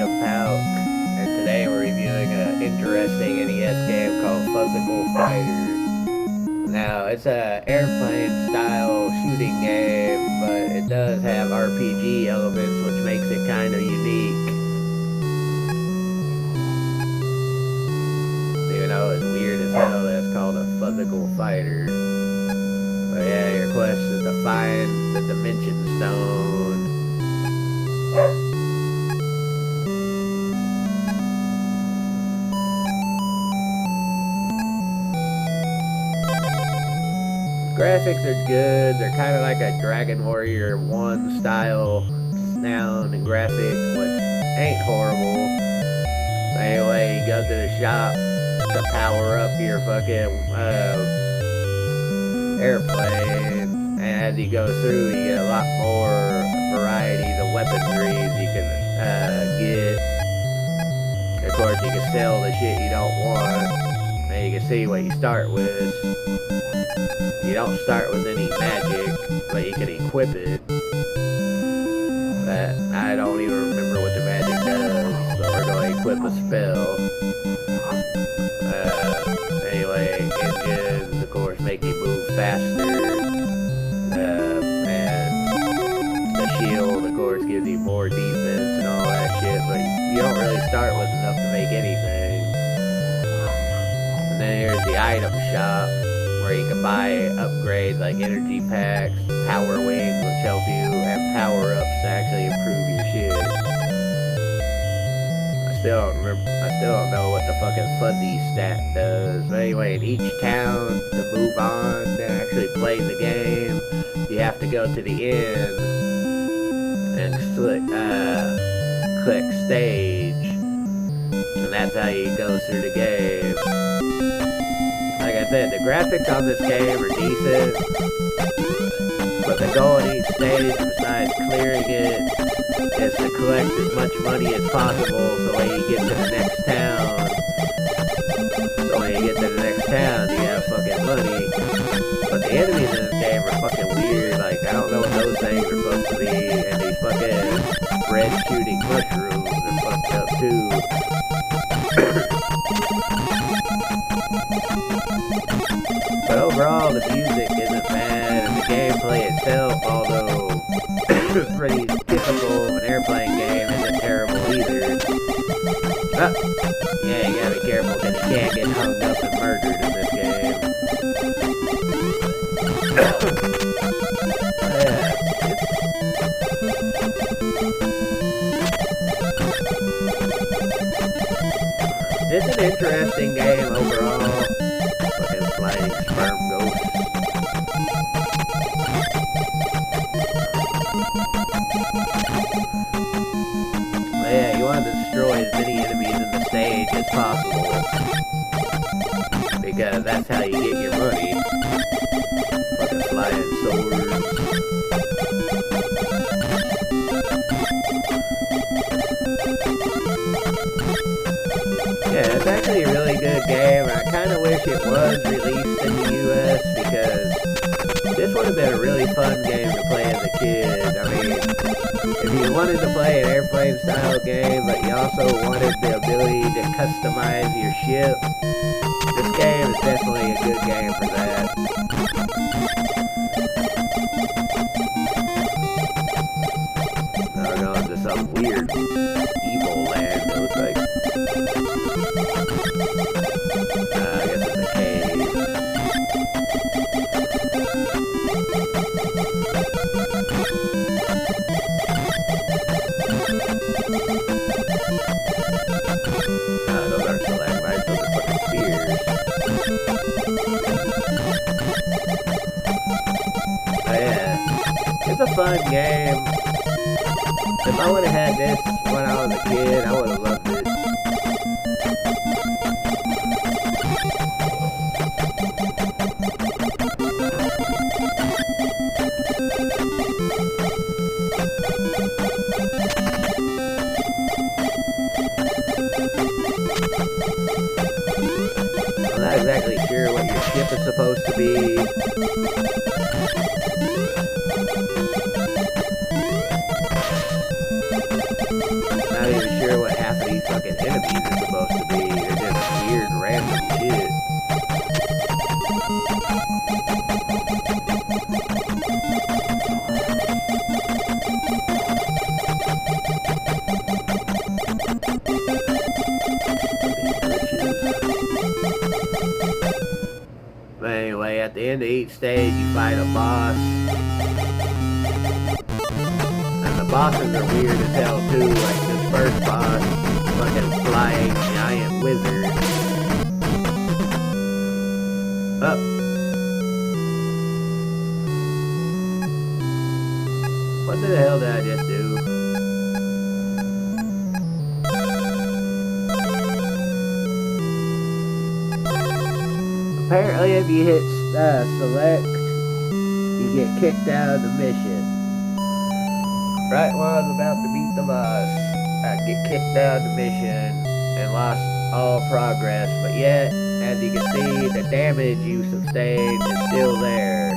Palk, and today we're reviewing an interesting NES game called FUZZICAL Fighter. Now, it's a airplane-style shooting game, but it does have RPG elements, which makes it kind of unique. Even though it's weird as hell that it's called a FUZZICAL Fighter. But yeah, your quest is to find the Dimension Stone. Graphics are good. They're kind of like a Dragon Warrior 1 style sound and graphics, which ain't horrible. So anyway, you go to the shop to power up your fucking airplane, and as you go through, you get a lot more varieties of weaponries you can get. Of course, you can sell the shit you don't want, and you can see what you start with. You don't start with any magic, but you can equip it. But I don't even remember what the magic does, so we're going to equip a spell. Anyway, engines, of course, make you move faster. And the shield, of course, gives you more defense and all that shit, but you don't really start with enough to make anything. And then here's the item shop, where you can buy upgrades like energy packs, power wings, which help you, and power-ups to actually improve your shit. I still don't know what the fucking fuzzy stat does. But anyway, in each town, to move on, to actually play the game, you have to go to the end and click stage. And that's how you go through the game. Like I said, the graphics on this game are decent, but the goal in each stage, besides clearing it, is to collect as much money as possible so when you get to the next town, you have fucking money. But the enemies in this game are fucking weird. Like, I don't know what those things are supposed to be, and these fucking red shooting mushrooms are fucked up too. But overall, the music isn't bad, and the gameplay itself, although pretty typical of an airplane game, isn't terrible either. Ah, yeah, you gotta be careful because you can't get hung up and murdered in this game. It's an interesting game overall. Fucking flying sperm ghost. But yeah, you want to destroy as many enemies in the stage as possible, because that's how you get your money. Fucking flying swords. Yeah, it's actually a really good game. I kind of wish it was released in the US, because this would have been a really fun game to play as a kid. I mean, if you wanted to play an airplane style game, but you also wanted the ability to customize your ship, this game is definitely a good game for that. Now we're going to some weird evil land, it looks like. I guess it's a cave. Those aren't stalagmites, those are fucking spears. Oh yeah, it's a fun game. If I would have had this when I was a kid, I would have loved it. I'm not exactly sure what your ship is supposed to be. Not even sure what fucking enemies are supposed to be. They're just weird, random shit. But anyway, at the end of each stage, you fight a boss. And the bosses are weird as hell too, like this first boss, fucking flying giant wizard. Up. What the hell did I just do? Apparently if you hit select, you get kicked out of the mission. Right when I was about to beat the boss, I get kicked out of the mission and lost all progress. But yet, as you can see, the damage you sustained is still there.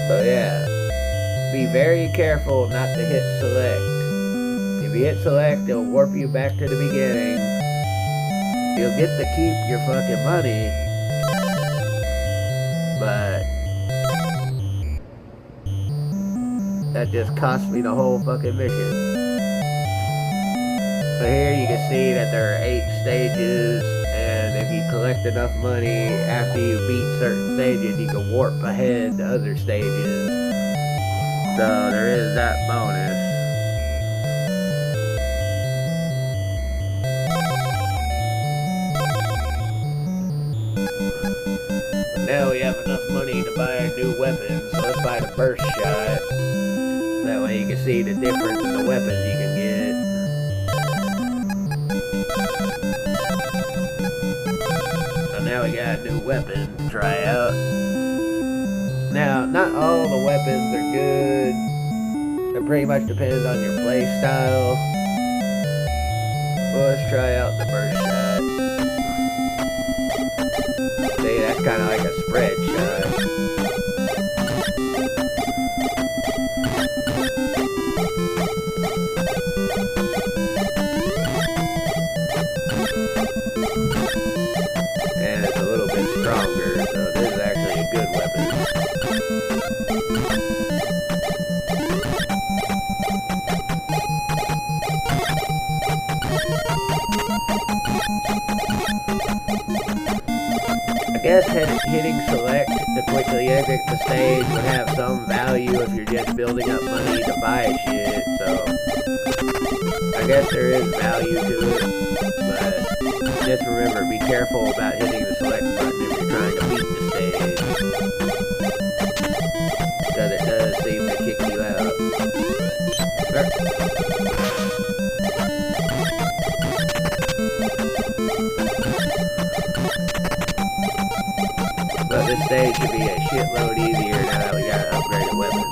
So yeah, be very careful not to hit select. If you hit select, it'll warp you back to the beginning. You'll get to keep your fucking money, but that just cost me the whole fucking mission. So here you can see that there are 8 stages, and if you collect enough money after you beat certain stages, you can warp ahead to other stages. So there is that bonus. But now we have enough money to buy a new weapon, so let's buy the burst shot. That way you can see the difference in the weapons you can get. Now we got a new weapon to try out. Now, not all the weapons are good. It pretty much depends on your play style. Well, let's try out the burst shot. See, that's kind of like a spread shot. And it's a little bit stronger, so this is actually a good weapon. I guess hitting select to quickly exit the stage would have some value if you're just building up money to buy shit, so I guess there is value to it, but just remember, be careful about hitting the select button if you're trying to beat the stage, because it does seem to kick you out. But this stage should be a shitload easier now that we got an upgraded weapon.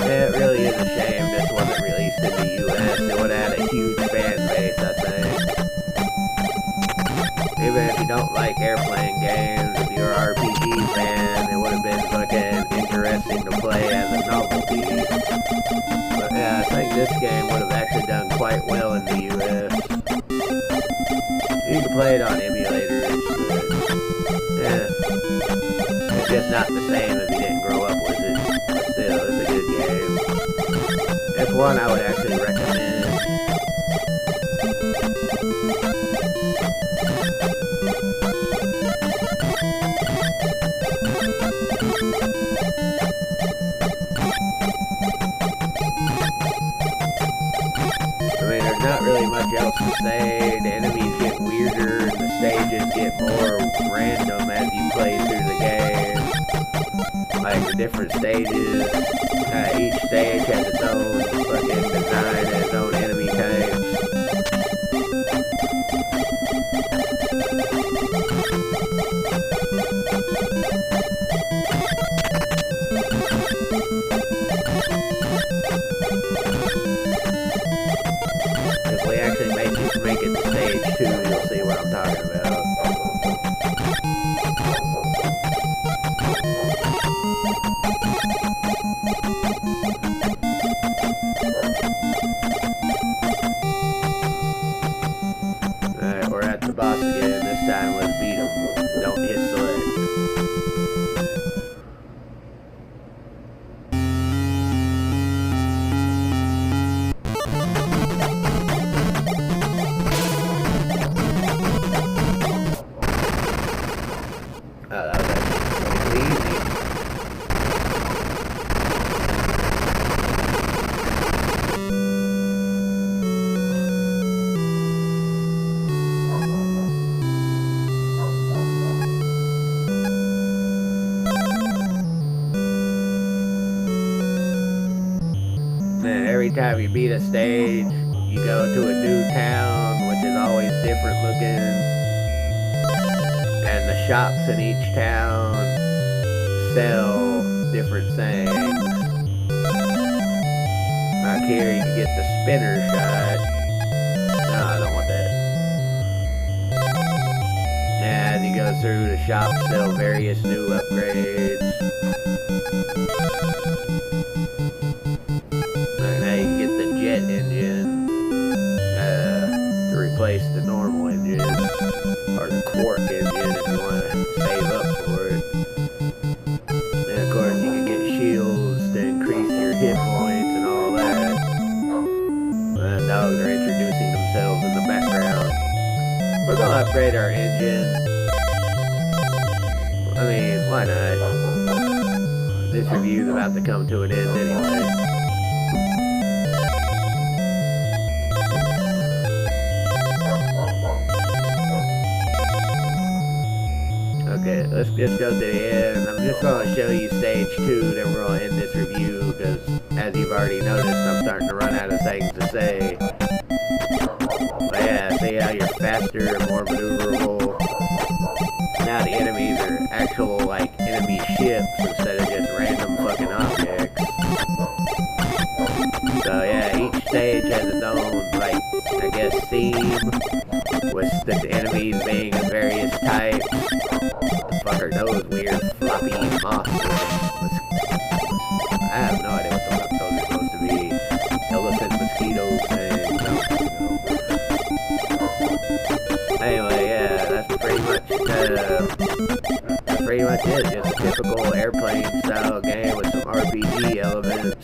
Yeah, it really is a shame this wasn't released in the US. It would have had a huge fan base, I think. Even if you don't like airplane games, if you're an RPG fan, it would have been fucking interesting to play as a novelty. But yeah, I think this game would have actually done quite well in the US. You can play it on emulators, but yeah, it's just not the same if you didn't grow up with it. But still, it's a good game. It's one I would actually recommend. I mean, there's not really much else to say. The enemies get weirder and the stages get more random as you play through the game. Like the different stages Each stage has its own fucking design and its own enemy types. If we actually make it to stage 2, you'll see what I'm talking about. Alright, we're at the boss again. This time, let's beat him. Don't hit select. Oh, that was actually easy. Man, every time you beat a stage, you go to a new town, which is always different looking. And the shops in each town sell different things. Like here, you can get the spinner shot. No, I don't want that. And you go through the shops, sell various new upgrades. Like now you can get the jet engine to replace the normal engine. Or the quark engine if you want to save up for it. And of course you can get shields to increase your hit points and all that. Dogs are introducing themselves in the background. We're going to upgrade our engine. I mean, why not? This review's about to come to an end anyway. Okay, let's just go to the end. I'm just going to show you stage 2, then we're going to end this review, because as you've already noticed, I'm starting to run out of things to say. But yeah, see how you're faster and more maneuverable. Now the enemies are actual, like, enemy ships instead of just random fucking objects. So yeah, each stage has its own, like, I guess, theme, with the enemies being of various types. Fuck are those weird floppy moths? I have no idea what the fuck those are supposed to be. Elephant mosquito things. Anyway, yeah, that's pretty much it. Just a typical airplane style game with some RPG elements,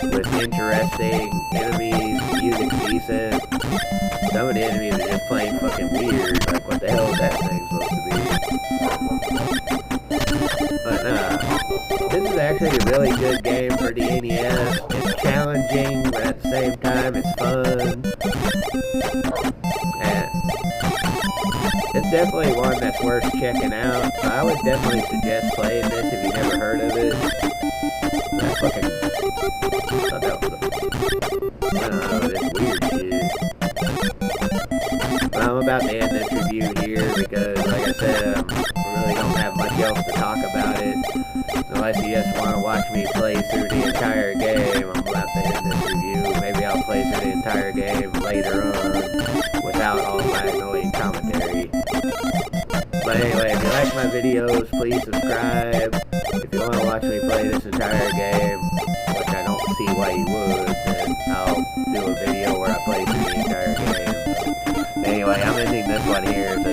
with interesting enemies, music's decent. Some of the enemies are just plain fucking weird. Like, what the hell is that thing supposed to be? But this is actually a really good game for the NES. It's challenging, but at the same time, it's fun. And it's definitely one that's worth checking out. So I would definitely suggest playing this if you've never heard of it. I fucking thought that was I don't know, this weird shit. But I'm about to end this review here because, like I said, I really don't have much else to talk about it. Unless you just want to watch me play through the entire game, I'm about to end this review. Maybe I'll play through the entire game later on without all my annoying commentary. But anyway, if you like my videos, please subscribe. If you want to watch me play this entire game, which I don't see why you would, then I'll do a video where I play through the entire game. Anyway, I'm ending this one here, so